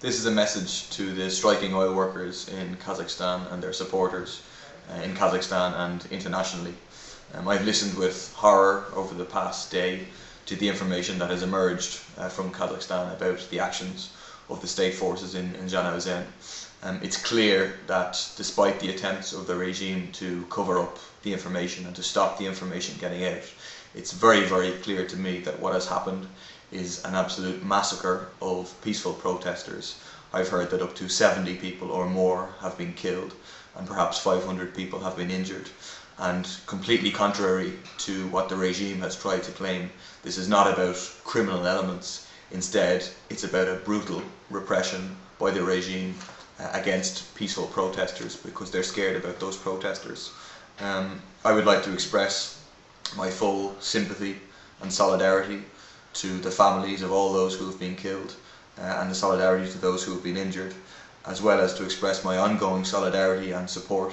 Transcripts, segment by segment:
This is a message to the striking oil workers in Kazakhstan and their supporters in Kazakhstan and internationally. I've listened with horror over the past day to the information that has emerged from Kazakhstan about the actions of the state forces in Zhanaozen. It's clear that despite the attempts of the regime to cover up the information and to stop the information getting out, it's very, very clear to me that what has happened is an absolute massacre of peaceful protesters. I've heard that up to 70 people or more have been killed and perhaps 500 people have been injured. And completely contrary to what the regime has tried to claim, this is not about criminal elements. Instead, it's about a brutal repression by the regime against peaceful protesters because they're scared about those protesters. I would like to express my full sympathy and solidarity to the families of all those who have been killed and the solidarity to those who have been injured, as well as to express my ongoing solidarity and support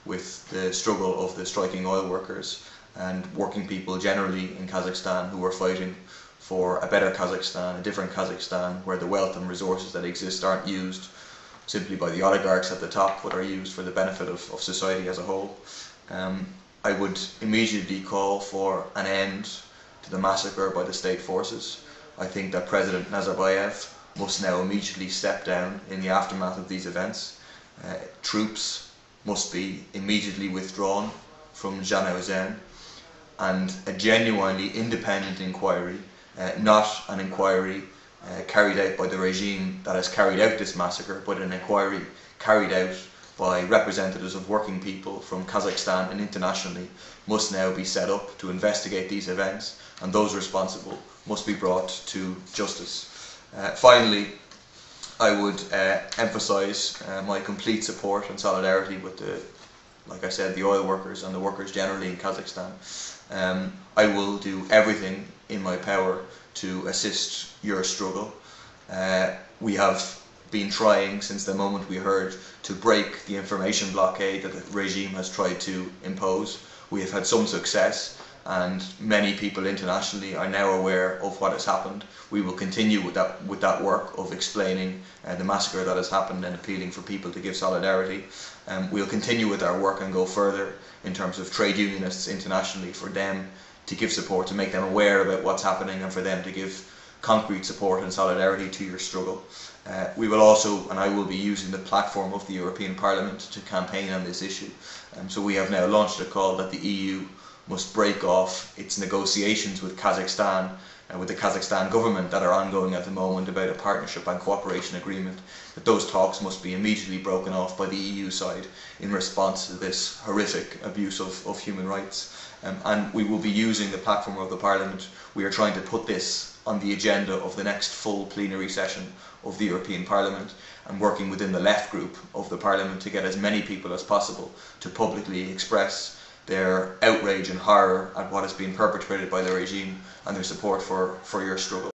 with the struggle of the striking oil workers and working people generally in Kazakhstan who are fighting for a better Kazakhstan, a different Kazakhstan, where the wealth and resources that exist aren't used simply by the oligarchs at the top, but are used for the benefit of society as a whole. I would immediately call for an end to the massacre by the state forces. I think that President Nazarbayev must now immediately step down in the aftermath of these events. Troops must be immediately withdrawn from Zhanaozen, and a genuinely independent inquiry, not an inquiry carried out by the regime that has carried out this massacre, but an inquiry carried out by representatives of working people from Kazakhstan and internationally, must now be set up to investigate these events, and those responsible must be brought to justice. Finally, I would emphasise my complete support and solidarity with like I said, the oil workers and the workers generally in Kazakhstan. I will do everything in my power to assist your struggle. We have been trying since the moment we heard to break the information blockade that the regime has tried to impose. We have had some success, and many people internationally are now aware of what has happened. We will continue with that work of explaining the massacre that has happened and appealing for people to give solidarity. We'll continue with our work and go further in terms of trade unionists internationally, for them to give support, to make them aware about what's happening, and for them to give concrete support and solidarity to your struggle. We will also, and I will be using the platform of the European Parliament to campaign on this issue. So we have now launched a call that the EU must break off its negotiations with Kazakhstan and with the Kazakhstan government that are ongoing at the moment about a partnership and cooperation agreement, that those talks must be immediately broken off by the EU side in response to this horrific abuse of human rights. And we will be using the platform of the Parliament. We are trying to put this on the agenda of the next full plenary session of the European Parliament, and working within the left group of the Parliament to get as many people as possible to publicly express their outrage and horror at what has been perpetrated by the regime and their support for your struggle.